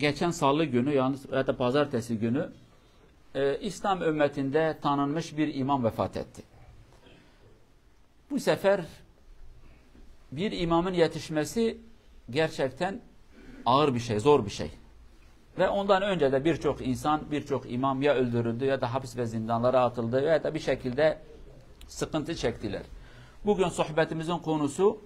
geçen salı günü ya da pazartesi günü İslam ümmetinde tanınmış bir imam vefat etti. Bu sefer bir imamın yetişmesi gerçekten ağır bir şey, zor bir şey. Ve ondan önce de birçok insan, birçok imam ya öldürüldü ya da hapis ve zindanlara atıldı ya da bir şekilde sıkıntı çektiler. Bugün sohbetimizin konusu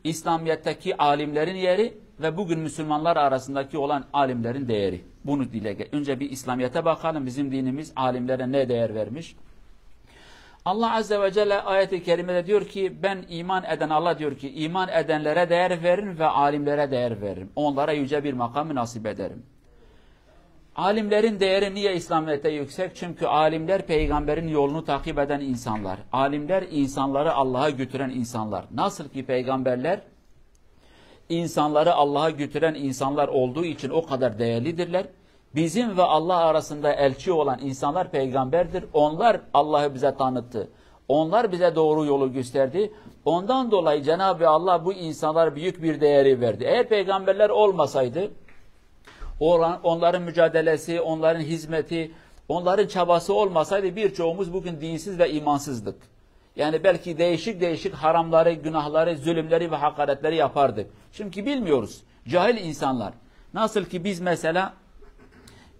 İslamiyet'teki alimlerin yeri ve bugün Müslümanlar arasındaki olan alimlerin değeri. Bunu önce bir İslamiyet'e bakalım. Bizim dinimiz alimlere ne değer vermiş? Allah Azze ve Celle ayet-i kerimede diyor ki ben iman eden, Allah diyor ki iman edenlere değer veririm ve alimlere değer veririm. Onlara yüce bir makamı nasip ederim. Alimlerin değeri niye İslamiyet'te yüksek? Çünkü alimler peygamberin yolunu takip eden insanlar. Alimler insanları Allah'a götüren insanlar. Nasıl ki peygamberler insanları Allah'a götüren insanlar olduğu için o kadar değerlidirler. Bizim ve Allah arasında elçi olan insanlar peygamberdir. Onlar Allah'ı bize tanıttı. Onlar bize doğru yolu gösterdi. Ondan dolayı Cenab-ı Allah bu insanlara büyük bir değeri verdi. Eğer peygamberler olmasaydı onların mücadelesi, onların hizmeti, onların çabası olmasaydı birçoğumuz bugün dinsiz ve imansızdık. Yani belki değişik değişik haramları, günahları, zulümleri ve hakaretleri yapardık. Çünkü bilmiyoruz. Cahil insanlar. Nasıl ki biz mesela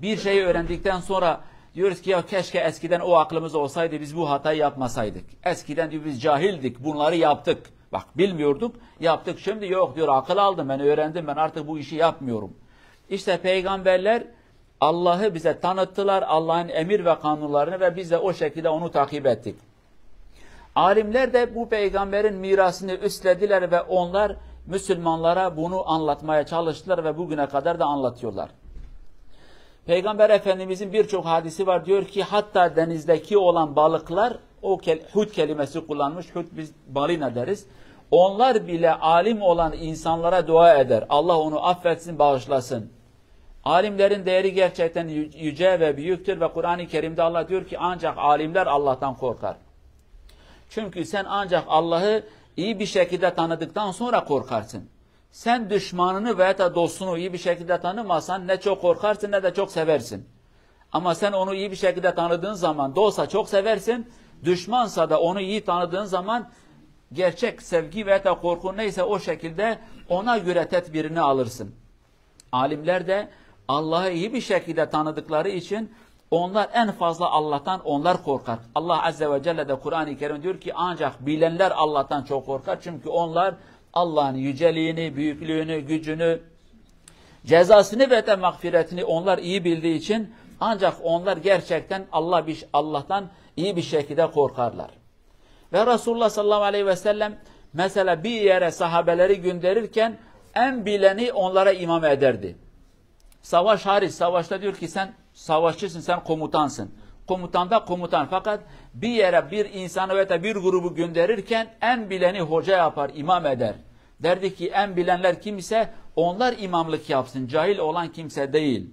bir şeyi öğrendikten sonra diyoruz ki ya keşke eskiden o aklımız olsaydı biz bu hatayı yapmasaydık. Eskiden diyor biz cahildik, bunları yaptık. Bak bilmiyorduk, yaptık. Şimdi yok diyor akıl aldım, ben öğrendim, ben artık bu işi yapmıyorum. İşte peygamberler Allah'ı bize tanıttılar, Allah'ın emir ve kanunlarını ve biz de o şekilde onu takip ettik. Alimler de bu peygamberin mirasını üstlediler ve onlar Müslümanlara bunu anlatmaya çalıştılar ve bugüne kadar da anlatıyorlar. Peygamber Efendimizin birçok hadisi var. Diyor ki hatta denizdeki olan balıklar, o hut kelimesi kullanmış, hut biz balina deriz. Onlar bile alim olan insanlara dua eder. Allah onu affetsin, bağışlasın. Alimlerin değeri gerçekten yüce ve büyüktür ve Kur'an-ı Kerim'de Allah diyor ki ancak alimler Allah'tan korkar. Çünkü sen ancak Allah'ı iyi bir şekilde tanıdıktan sonra korkarsın. Sen düşmanını veya da dostunu iyi bir şekilde tanımasan ne çok korkarsın ne de çok seversin. Ama sen onu iyi bir şekilde tanıdığın zaman dostsa çok seversin, düşmansa da onu iyi tanıdığın zaman gerçek sevgi veya da korku neyse o şekilde ona göre tedbirini alırsın. Alimler de Allah'ı iyi bir şekilde tanıdıkları için onlar en fazla Allah'tan onlar korkar. Allah Azze ve Celle de Kur'an-ı Kerim diyor ki ancak bilenler Allah'tan çok korkar. Çünkü onlar Allah'ın yüceliğini, büyüklüğünü, gücünü, cezasını ve de mağfiretini onlar iyi bildiği için ancak onlar gerçekten Allah'tan iyi bir şekilde korkarlar. Ve Resulullah sallallahu aleyhi ve sellem mesela bir yere sahabeleri gönderirken en bileni onlara imam ederdi. Savaş hariç, savaşta diyor ki sen savaşçısın, sen komutansın. Komutan da komutan. Fakat bir yere bir insanı veya da bir grubu gönderirken en bileni hoca yapar, imam eder. Derdi ki en bilenler kimse onlar imamlık yapsın. Cahil olan kimse değil.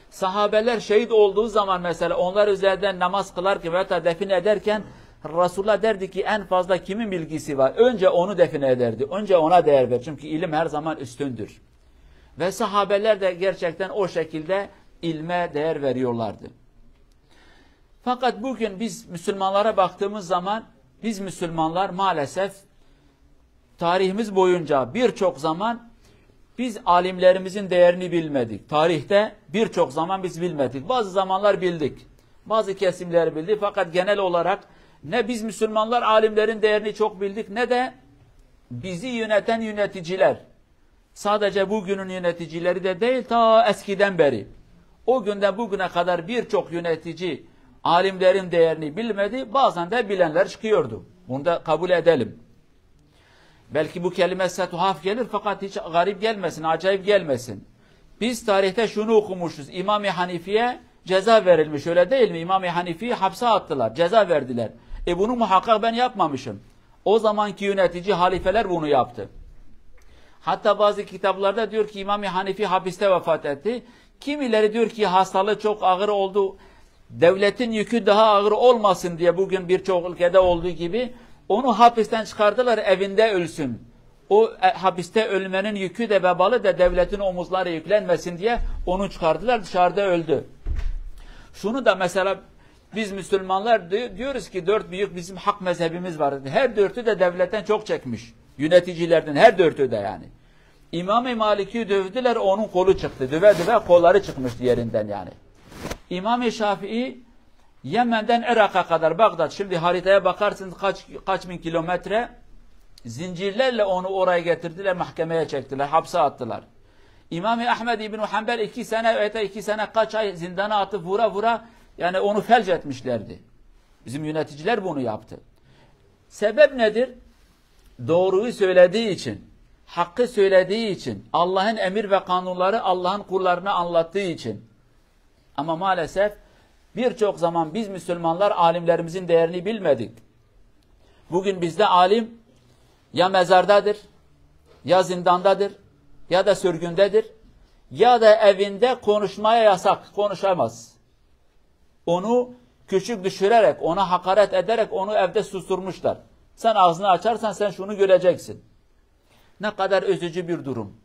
Sahabeler şehit olduğu zaman mesela onlar üzerinden namaz kılarken veya da defin ederken Resulullah derdi ki en fazla kimin bilgisi var? Önce onu define ederdi. Önce ona değer ver. Çünkü ilim her zaman üstündür. Ve sahabeler de gerçekten o şekilde ilme değer veriyorlardı. Fakat bugün biz Müslümanlara baktığımız zaman biz Müslümanlar maalesef tarihimiz boyunca birçok zaman biz alimlerimizin değerini bilmedik. Tarihte birçok zaman biz bilmedik. Bazı zamanlar bildik. Bazı kesimler bildi. Fakat genel olarak ne biz Müslümanlar alimlerin değerini çok bildik ne de bizi yöneten yöneticiler. Sadece bugünün yöneticileri de değil ta eskiden beri. O günden bugüne kadar birçok yönetici alimlerin değerini bilmedi. Bazen de bilenler çıkıyordu. Bunu da kabul edelim. Belki bu kelime size tuhaf gelir fakat hiç garip gelmesin, acayip gelmesin. Biz tarihte şunu okumuşuz. İmam-ı Hanifi'ye ceza verilmiş öyle değil mi? İmam-ı Hanifi'yi hapse attılar, ceza verdiler. Bunu muhakkak ben yapmamışım. O zamanki yönetici halifeler bunu yaptı. Hatta bazı kitaplarda diyor ki İmam-ı Hanifi hapiste vefat etti. Kimileri diyor ki hastalığı çok ağır oldu. Devletin yükü daha ağır olmasın diye bugün birçok ülkede olduğu gibi onu hapisten çıkardılar evinde ölsün. O hapiste ölmenin yükü de vebalı da devletin omuzları yüklenmesin diye onu çıkardılar, dışarıda öldü. Şunu da mesela biz Müslümanlar diyoruz ki 4 büyük bizim hak mezhebimiz var. Her dörtü de devletten çok çekmiş. Yöneticilerden her dörtü de yani. İmam-ı Malik'i dövdüler, onun kolu çıktı. Döve döve kolları çıkmıştı yerinden yani. İmam-ı Şafii Yemen'den Irak'a kadar Bağdat. Şimdi haritaya bakarsınız kaç bin kilometre. Zincirlerle onu oraya getirdiler, mahkemeye çektiler, hapse attılar. İmam-ı Ahmed İbn Hanbel 2 sene kaç ay zindana atıp vura vura yani onu felç etmişlerdi. Bizim yöneticiler bunu yaptı. Sebep nedir? Doğruyu söylediği için, hakkı söylediği için, Allah'ın emir ve kanunları Allah'ın kullarına anlattığı için. Ama maalesef birçok zaman biz Müslümanlar alimlerimizin değerini bilmedik. Bugün bizde alim ya mezardadır, ya zindandadır, ya da sürgündedir, ya da evinde konuşmaya yasak, konuşamaz. Onu küçük düşürerek, ona hakaret ederek onu evde susturmuşlar. Sen ağzını açarsan sen şunu göreceksin. Ne kadar üzücü bir durum.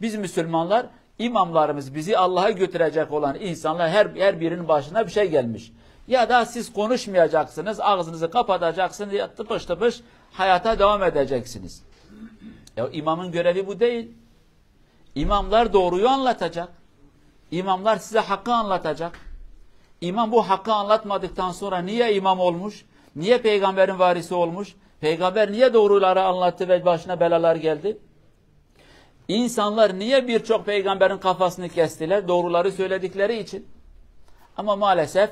Biz Müslümanlar, imamlarımız, bizi Allah'a götürecek olan insanlar her birinin başına bir şey gelmiş. Ya da siz konuşmayacaksınız, ağzınızı kapatacaksınız, ya tıpış tıpış hayata devam edeceksiniz. Ya imamın görevi bu değil. İmamlar doğruyu anlatacak. İmamlar size hakkı anlatacak. İmam bu hakkı anlatmadıktan sonra niye imam olmuş? Niye peygamberin varisi olmuş? Peygamber niye doğruları anlattı ve başına belalar geldi? İnsanlar niye birçok peygamberin kafasını kestiler? Doğruları söyledikleri için. Ama maalesef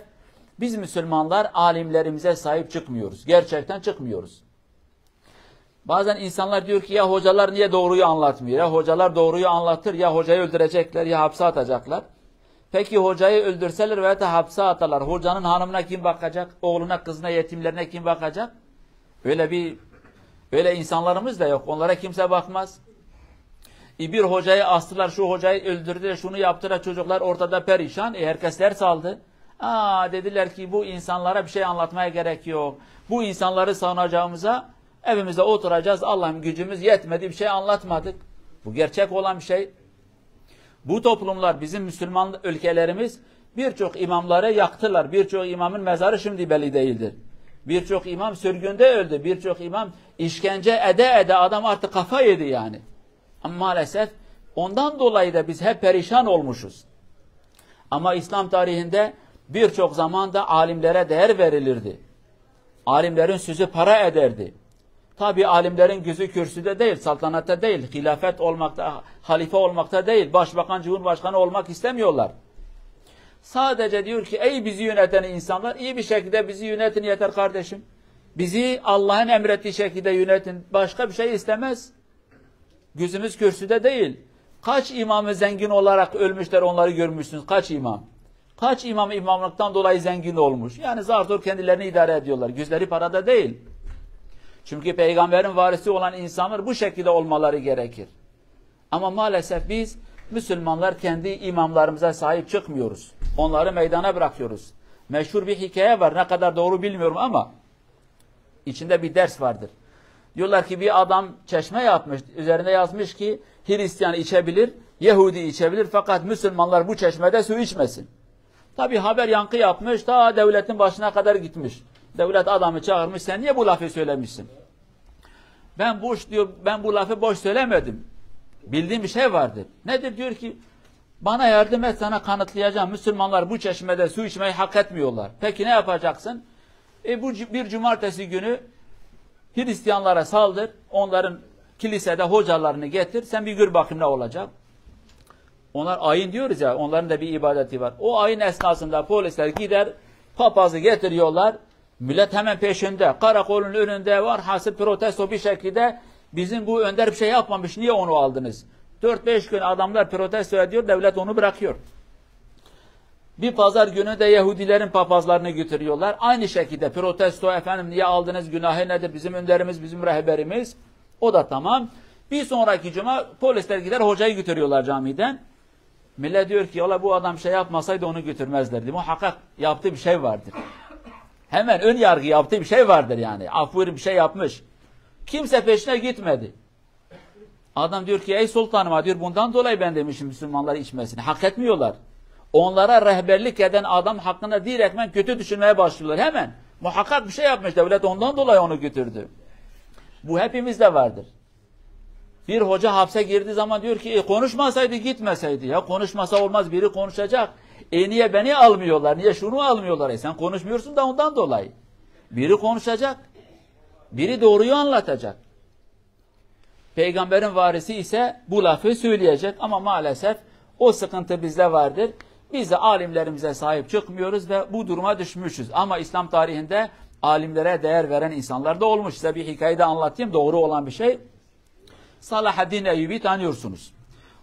biz Müslümanlar alimlerimize sahip çıkmıyoruz. Gerçekten çıkmıyoruz. Bazen insanlar diyor ki ya hocalar niye doğruyu anlatmıyor? Ya hocalar doğruyu anlatır, ya hocayı öldürecekler, ya hapse atacaklar. Peki hocayı öldürseler veya da hapse atarlar. Hocanın hanımına kim bakacak? Oğluna, kızına, yetimlerine kim bakacak? Öyle insanlarımız da yok. Onlara kimse bakmaz. Bir hocayı astılar, şu hocayı öldürdüler, şunu yaptılar, çocuklar ortada perişan. Herkes ders aldı. Dediler ki bu insanlara bir şey anlatmaya gerek yok. Bu insanları savunacağımıza evimizde oturacağız. Allah'ım gücümüz yetmedi, bir şey anlatmadık. Bu gerçek olan bir şey. Bu toplumlar, bizim Müslüman ülkelerimiz birçok imamları yaktılar. Birçok imamın mezarı şimdi belli değildir. Birçok imam sürgünde öldü. Birçok imam işkence ede adam artık kafa yedi yani. Ama maalesef ondan dolayı da biz hep perişan olmuşuz. Ama İslam tarihinde birçok zamanda alimlere değer verilirdi. Alimlerin sözü para ederdi. Tabi alimlerin gözü kürsüde değil, saltanatta değil, hilafet olmakta, halife olmakta değil, başbakan, cumhurbaşkanı olmak istemiyorlar. Sadece diyor ki ey bizi yöneten insanlar iyi bir şekilde bizi yönetin yeter kardeşim. Bizi Allah'ın emrettiği şekilde yönetin. Başka bir şey istemez. Gözümüz kürsüde değil. Kaç imamı zengin olarak ölmüşler onları görmüşsünüz. Kaç imam? Kaç imam imamlıktan dolayı zengin olmuş? Yani zar zor kendilerini idare ediyorlar. Gözleri parada değil. Çünkü peygamberin varisi olan insanlar bu şekilde olmaları gerekir. Ama maalesef biz Müslümanlar kendi imamlarımıza sahip çıkmıyoruz. Onları meydana bırakıyoruz. Meşhur bir hikaye var. Ne kadar doğru bilmiyorum ama içinde bir ders vardır. Diyorlar ki bir adam çeşme yapmış. Üzerinde yazmış ki Hristiyan içebilir, Yahudi içebilir fakat Müslümanlar bu çeşmede su içmesin. Tabi haber yankı yapmış, ta devletin başına kadar gitmiş. Devlet adamı çağırmış, sen niye bu lafı söylemişsin? Ben bu lafı boş söylemedim. Bildiğim bir şey vardır. Nedir? Diyor ki bana yardım et, sana kanıtlayacağım. Müslümanlar bu çeşmede su içmeyi hak etmiyorlar. Peki ne yapacaksın? Bu bir cumartesi günü Hristiyanlara saldır, onların kilisede hocalarını getir, sen bir gör bakayım ne olacak. Onlar ayin diyoruz ya, onların da bir ibadeti var. O ayin esnasında polisler gider, papazı getiriyorlar, millet hemen peşinde, karakolun önünde var, hasıl protesto bir şekilde, bizim bu önder bir şey yapmamış, niye onu aldınız? 4-5 gün adamlar protesto ediyor, devlet onu bırakıyor. Bir pazar günü de Yahudilerin papazlarını götürüyorlar. Aynı şekilde protesto, efendim niye aldınız, günahı nedir, bizim önderimiz, bizim rehberimiz. O da tamam. Bir sonraki cuma polisler gider hocayı götürüyorlar camiden. Millet diyor ki ola bu adam şey yapmasaydı onu götürmezlerdi. Muhakkak yaptığı bir şey vardır. Hemen ön yargı yaptığı bir şey vardır yani. Afur bir şey yapmış. Kimse peşine gitmedi. Adam diyor ki ey sultanıma diyor bundan dolayı ben demişim Müslümanlar içmesini. Hak etmiyorlar. Onlara rehberlik eden adam hakkında direktmen kötü düşünmeye başlıyorlar hemen. Muhakkak bir şey yapmış devlet ondan dolayı onu götürdü. Bu hepimizde vardır. Bir hoca hapse girdiği zaman diyor ki konuşmasaydı gitmeseydi. Ya konuşmasa olmaz biri konuşacak. Niye beni almıyorlar? Niye şunu almıyorlar? Sen konuşmuyorsun da ondan dolayı. Biri konuşacak. Biri doğruyu anlatacak. Peygamberin varisi ise bu lafı söyleyecek ama maalesef o sıkıntı bizde vardır. Biz de alimlerimize sahip çıkmıyoruz ve bu duruma düşmüşüz. Ama İslam tarihinde alimlere değer veren insanlar da olmuş. Size bir hikayede anlatayım. Doğru olan bir şey. Salahaddin Eyyubi tanıyorsunuz.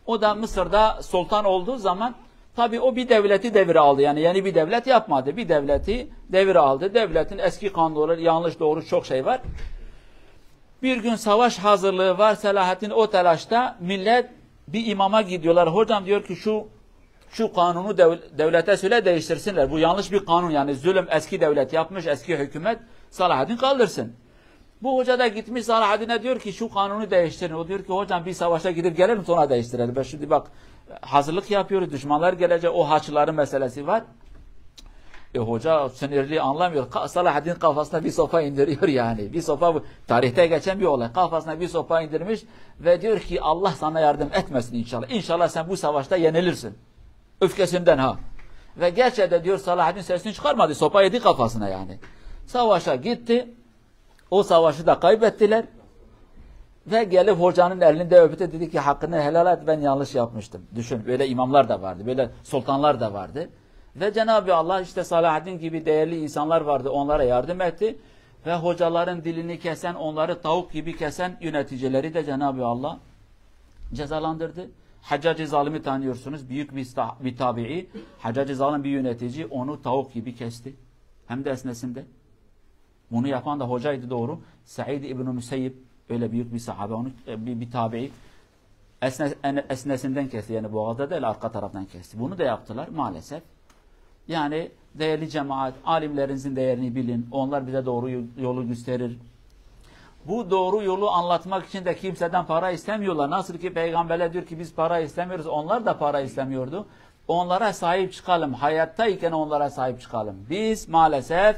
O da Mısır'da sultan olduğu zaman tabi o bir devleti devir aldı. Yani yeni bir devlet yapmadı. Bir devleti devir aldı. Devletin eski kanunları, yanlış doğru çok şey var. Bir gün savaş hazırlığı var. Selahaddin o telaşta millet bir imama gidiyorlar. Hocam diyor ki şu kanunu devlete söyle değiştirsinler. Bu yanlış bir kanun yani zulüm eski devlet yapmış, eski hükümet Salahaddin kaldırsın. Bu hoca da gitmiş Salahaddin'e diyor ki şu kanunu değiştirin. O diyor ki hocam bir savaşa gidip gelelim sonra değiştirelim. Ben şimdi bak hazırlık yapıyoruz. Düşmanlar gelecek. O haçlıların meselesi var. Hoca sinirli anlamıyor. Salahaddin kafasına bir sopa indiriyor yani. Bir sopa tarihte geçen bir olay. Kafasına bir sopa indirmiş ve diyor ki Allah sana yardım etmesin inşallah. İnşallah sen bu savaşta yenilirsin. Öfkesinden ha. Ve gerçekten diyor Salahaddin sesini çıkarmadı. Sopa yedi kafasına yani. Savaşa gitti. O savaşı da kaybettiler. Ve gelip hocanın elinde öptü dedi ki hakkını helal et ben yanlış yapmıştım. Düşün böyle imamlar da vardı. Böyle sultanlar da vardı. Ve Cenab-ı Allah işte Salahaddin gibi değerli insanlar vardı. Onlara yardım etti. Ve hocaların dilini kesen, onları tavuk gibi kesen yöneticileri de Cenab-ı Allah cezalandırdı. Haccac-ı Zalim'i tanıyorsunuz. Büyük bir tabi'i. Haccac-ı Zalim bir yönetici. Onu tavuk gibi kesti. Hem de esnesinde. Bunu yapan da hocaydı doğru. Said İbn-i Müseyyib öyle büyük bir sahabe. Onu bir tabi'i. Esnesinden kesti. Yani boğazda değil arka taraftan kesti. Bunu da yaptılar maalesef. Yani değerli cemaat, alimlerinizin değerini bilin. Onlar bize doğru yolu gösterir. Bu doğru yolu anlatmak için de kimseden para istemiyorlar. Nasıl ki peygamberler diyor ki biz para istemiyoruz. Onlar da para istemiyordu. Onlara sahip çıkalım. Hayattayken onlara sahip çıkalım. Biz maalesef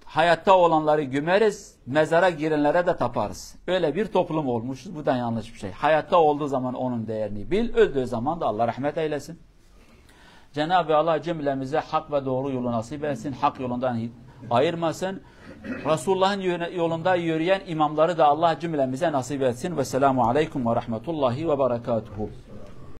hayatta olanları gömeriz. Mezara girenlere de taparız. Öyle bir toplum olmuşuz. Bu da yanlış bir şey. Hayatta olduğu zaman onun değerini bil. Öldüğü zaman da Allah rahmet eylesin. Cenab-ı Allah cümlemize hak ve doğru yolu nasip etsin. Hak yolundan ayırmasın. Resulullah'ın yolunda yürüyen imamları da Allah cümlemize nasip etsin. Vesselamu aleyküm ve rahmetullahi ve berekatuhu.